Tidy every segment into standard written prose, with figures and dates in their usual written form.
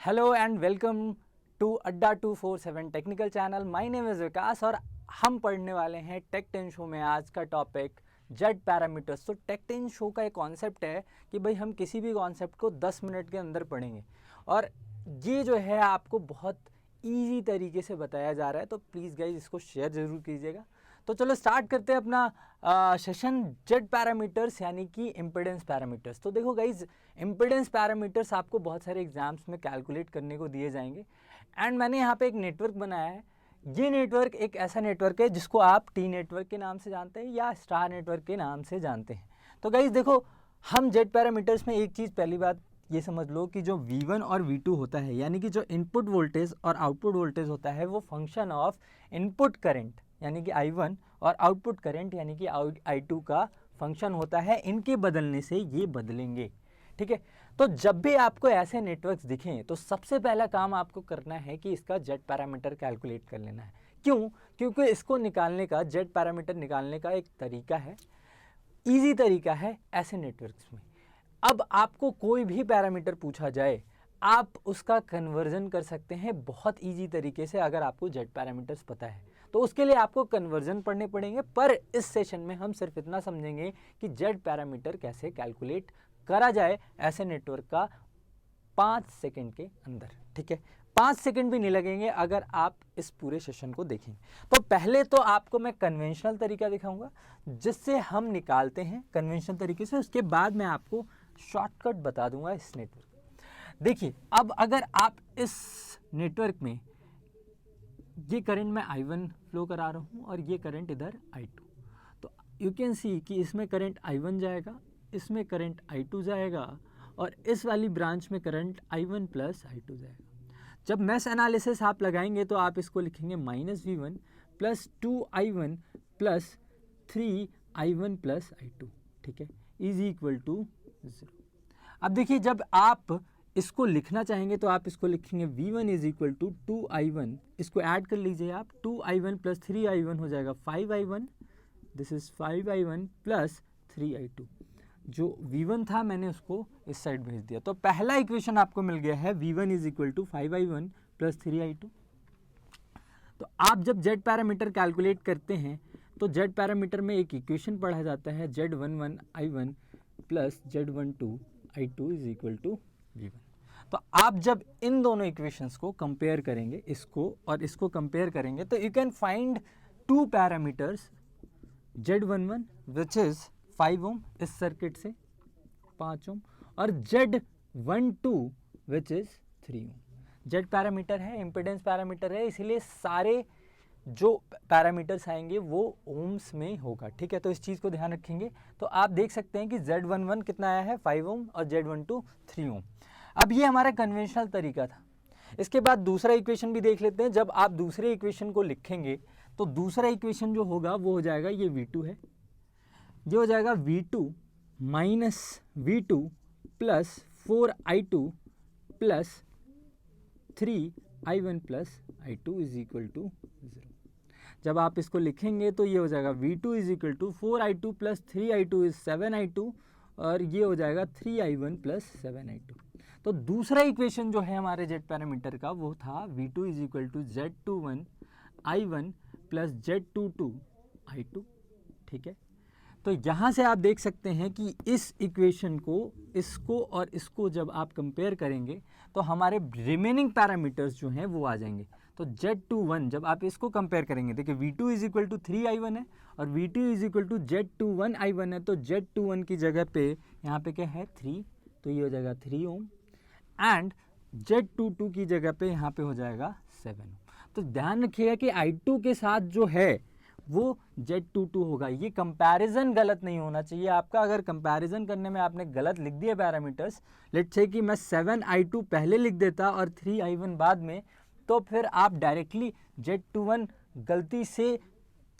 Hello and welcome to Adda 247 technical channel. My name is Vikas और हम पढ़ने वाले हैं टेक 10 शो में आज का टॉपिक जेड पैरामीटर्स। तो टेक 10 शो का एक कॉन्सेप्ट है कि भाई हम किसी भी कॉन्सेप्ट को 10 मिनट के अंदर पढ़ेंगे और ये जो है आपको बहुत ईजी तरीके से बताया जा रहा है। तो प्लीज़ गाइज इसको शेयर ज़रूर कीजिएगा। तो चलो स्टार्ट करते हैं अपना सेशन जेड पैरामीटर्स यानी कि इम्पिडेंस पैरामीटर्स। तो देखो गाइज इम्पिडेंस पैरामीटर्स आपको बहुत सारे एग्जाम्स में कैलकुलेट करने को दिए जाएंगे एंड मैंने यहाँ पे एक नेटवर्क बनाया है। ये नेटवर्क एक ऐसा नेटवर्क है जिसको आप टी नेटवर्क के नाम से जानते हैं या स्टार नेटवर्क के नाम से जानते हैं। तो गाइज देखो हम जेड पैरामीटर्स में एक चीज़ पहली बात ये समझ लो कि जो V1 और V2 होता है यानी कि जो इनपुट वोल्टेज और आउटपुट वोल्टेज होता है वो फंक्शन ऑफ इनपुट करंट यानी कि I1 और आउटपुट करंट यानी कि I2 का फंक्शन होता है। इनके बदलने से ये बदलेंगे, ठीक है। तो जब भी आपको ऐसे नेटवर्क्स दिखें तो सबसे पहला काम आपको करना है कि इसका जेड पैरामीटर कैलकुलेट कर लेना है। क्यों? क्योंकि इसको निकालने का जेड पैरामीटर निकालने का एक तरीका है, ईजी तरीका है ऐसे नेटवर्क्स में। अब आपको कोई भी पैरामीटर पूछा जाए आप उसका कन्वर्जन कर सकते हैं बहुत इजी तरीके से अगर आपको जेड पैरामीटर्स पता है। तो उसके लिए आपको कन्वर्जन पढ़ने पड़ेंगे, पर इस सेशन में हम सिर्फ इतना समझेंगे कि जेड पैरामीटर कैसे कैलकुलेट करा जाए ऐसे नेटवर्क का 5 सेकंड के अंदर, ठीक है। 5 सेकंड भी नहीं लगेंगे अगर आप इस पूरे सेशन को देखें। तो पहले तो आपको मैं कन्वेंशनल तरीका दिखाऊंगा जिससे हम निकालते हैं कन्वेंशनल तरीके से, उसके बाद मैं आपको शॉर्टकट बता दूंगा इस नेटवर्क। देखिए अब अगर आप इस नेटवर्क में ये करंट मैं I1 फ्लो करा रहा हूँ और ये करंट इधर I2, तो यू कैन सी कि इसमें करंट I1 जाएगा, इसमें करंट I2 जाएगा और इस वाली ब्रांच में करंट I1 प्लस I2 जाएगा। जब मैश एनालिसिस आप लगाएंगे तो आप इसको लिखेंगे -V1 plus 2I1 plus 3I1 plus I2, ठीक है, इज इक्वल टू 0। अब देखिए जब आप इसको लिखना चाहेंगे तो आप इसको लिखेंगे V1 is equal to 2I1, इसको ऐड कर लीजिए आप, 2I1 प्लस 3I1 हो जाएगा 5I1, this is 5I1 plus 3I2। जो V1 था मैंने उसको इस साइड भेज दिया। तो पहला इक्वेशन आपको मिल गया है V1 is equal to 5I1 plus 3I2। तो आप जब जेड पैरामीटर कैलकुलेट करते हैं तो जेड पैरामीटर में एक इक्वेशन पढ़ा जाता है Z11 I1 plus Z12 I2 is equal to V1। तो आप जब इन दोनों इक्वेशंस को कंपेयर करेंगे, इसको और इसको कंपेयर करेंगे, तो you can find two parameters Z11 which is 5 ohm इस सर्किट से 5 ओम और Z12 which is 3 ohm. Z parameter है, इम्पिडेंस पैरामीटर है, इसीलिए सारे जो पैरामीटर्स आएंगे वो ओम्स में होगा, ठीक है। तो इस चीज़ को ध्यान रखेंगे। तो आप देख सकते हैं कि Z11 कितना आया है 5 ओम और Z12 3 ओम। अब ये हमारा कन्वेंशनल तरीका था। इसके बाद दूसरा इक्वेशन भी देख लेते हैं। जब आप दूसरे इक्वेशन को लिखेंगे तो दूसरा इक्वेशन जो होगा वो हो जाएगा ये V2 है, ये हो जाएगा V2 minus V2 plus 4I2 plus 3I1 plus I2 is equal to 0। जब आप इसको लिखेंगे तो ये हो जाएगा V2 is equal to 4I2 plus 3I2 is 7I2 और ये हो जाएगा 3I1 प्लस 7I2। तो दूसरा इक्वेशन जो है हमारे जेड पैरामीटर का वो था V2 is equal to Z21 I1 plus Z22 I2, ठीक है। तो यहाँ से आप देख सकते हैं कि इस इक्वेशन को, इसको और इसको जब आप कंपेयर करेंगे तो हमारे रिमेनिंग पैरामीटर्स जो हैं वो आ जाएंगे। तो Z21 जब आप इसको कंपेयर करेंगे, देखिए V2 is equal to 3I1 है और V2 is equal to Z21 I1 है, तो Z21 की जगह पे यहाँ पे क्या है 3, तो ये हो जाएगा 3 ओम एंड Z22 की जगह पे यहाँ पे हो जाएगा 7 ओम। तो ध्यान रखिएगा कि I2 के साथ जो है वो Z22 होगा। ये कंपैरिजन गलत नहीं होना चाहिए आपका। अगर कंपैरिजन करने में आपने गलत लिख दिए पैरामीटर्स, लेट्स से कि मैं 7I2 पहले लिख देता और 3I1 बाद में, तो फिर आप डायरेक्टली Z21 गलती से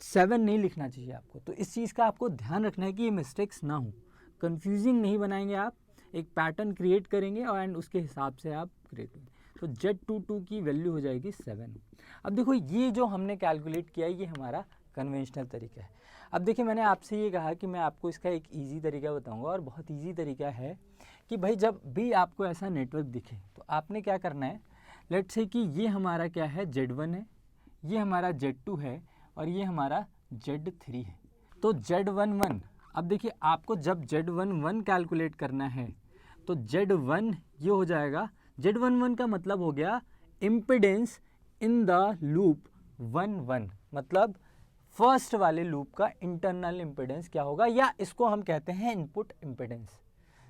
7 नहीं लिखना चाहिए आपको। तो इस चीज़ का आपको ध्यान रखना है कि ये मिस्टेक्स ना हो, कंफ्यूजिंग नहीं बनाएंगे आप, एक पैटर्न क्रिएट करेंगे और एंड उसके हिसाब से आप क्रिएट होंगे। तो Z22 की वैल्यू हो जाएगी 7। अब देखो ये जो हमने कैलकुलेट किया ये हमारा कन्वेंशनल तरीका है। अब देखिए मैंने आपसे ये कहा कि मैं आपको इसका एक इजी तरीका बताऊंगा और बहुत इजी तरीका है कि भाई जब भी आपको ऐसा नेटवर्क दिखे तो आपने क्या करना है, लेट्स से कि ये हमारा क्या है Z1 है, ये हमारा Z2 है और ये हमारा Z3 है। तो Z11, अब देखिए आपको जब Z11 कैलकुलेट करना है तो Z1 ये हो जाएगा, Z11 का मतलब हो गया इम्पिडेंस इन द लूप 1 मतलब फर्स्ट वाले लूप का इंटरनल इम्पिडेंस क्या होगा, या इसको हम कहते हैं इनपुट इम्पिडेंस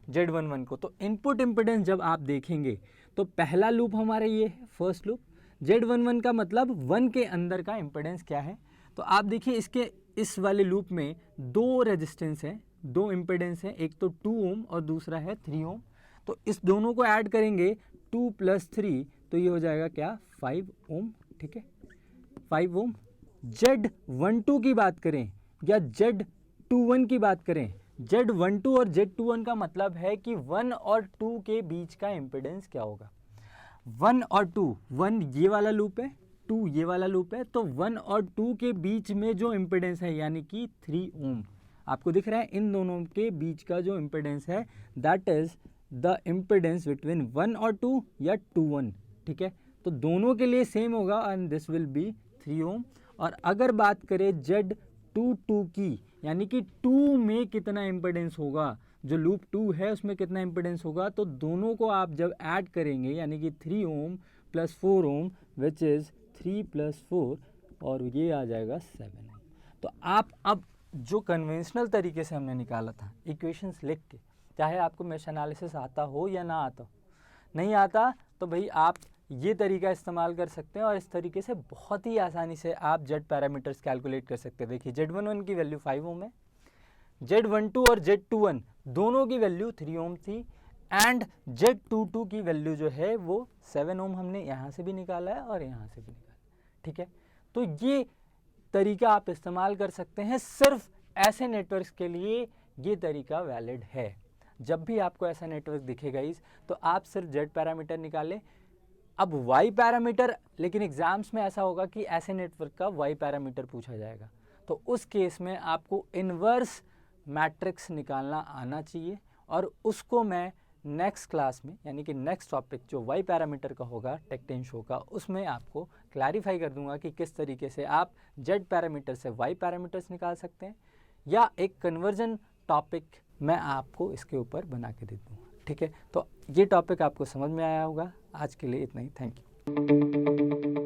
Z11 को। तो इनपुट इम्पिडेंस जब आप देखेंगे तो पहला लूप हमारा ये है फर्स्ट लूप, Z11 का मतलब 1 के अंदर का इम्पिडेंस क्या है। तो आप देखिए इसके इस वाले लूप में दो रेजिस्टेंस हैं, दो इम्पिडेंस हैं, एक तो 2 ओम और दूसरा है 3 ओम। तो इस दोनों को ऐड करेंगे 2 + 3 तो ये हो जाएगा क्या 5 ओम, ठीक है 5 ओम। Z12 की बात करें या Z21 की बात करें, Z12 और Z21 का मतलब है कि 1 और 2 के बीच का इम्पिडेंस क्या होगा। 1 और 2, 1 ये वाला लूप है, 2 ये वाला लूप है, तो 1 और 2 के बीच में जो इम्पिडेंस है यानी कि 3 ओम आपको दिख रहा है, इन दोनों के बीच का जो इम्पिडेंस है that is the impedance between 1 और 2 या 2 1, ठीक है। तो दोनों के लिए सेम होगा एंड दिस विल बी 3 ओम। और अगर बात करें Z22 की, यानी कि 2 में कितना इम्पिडेंस होगा, जो लूप 2 है उसमें कितना इम्पिडेंस होगा, तो दोनों को आप जब ऐड करेंगे यानी कि 3 ओम + 4 ओम विच इज़ 3 + 4 और ये आ जाएगा 7 ओम। तो आप अब जो कन्वेंशनल तरीके से हमने निकाला था इक्वेशंस लिख के, चाहे आपको मेश एनालिसिस आता हो या ना आता हो, नहीं आता तो भाई आप ये तरीका इस्तेमाल कर सकते हैं और इस तरीके से बहुत ही आसानी से आप जेड पैरामीटर्स कैलकुलेट कर सकते हैं। देखिए Z11 की वैल्यू 5 ओम है, Z12 और Z21 दोनों की वैल्यू 3 ओम थी एंड Z22 की वैल्यू जो है वो 7 ओम हमने यहाँ से भी निकाला है और यहाँ से भी निकाला है, ठीक है। तो ये तरीका आप इस्तेमाल कर सकते हैं, सिर्फ ऐसे नेटवर्क्स के लिए ये तरीका वैलिड है। जब भी आपको ऐसा नेटवर्क दिखेगा इस तो आप सिर्फ जेड पैरामीटर निकालें। अब वाई पैरामीटर, लेकिन एग्जाम्स में ऐसा होगा कि ऐसे नेटवर्क का वाई पैरामीटर पूछा जाएगा, तो उस केस में आपको इन्वर्स मैट्रिक्स निकालना आना चाहिए और उसको मैं नेक्स्ट क्लास में यानी कि नेक्स्ट टॉपिक जो वाई पैरामीटर का होगा टेक10 शो का, उसमें आपको क्लैरिफाई कर दूंगा कि किस तरीके से आप जेड पैरामीटर से वाई पैरामीटर्स निकाल सकते हैं, या एक कन्वर्जन टॉपिक मैं आपको इसके ऊपर बना के दे दूँगा, ठीक है। तो ये टॉपिक आपको समझ में आया होगा। आज के लिए इतना ही, थैंक यू।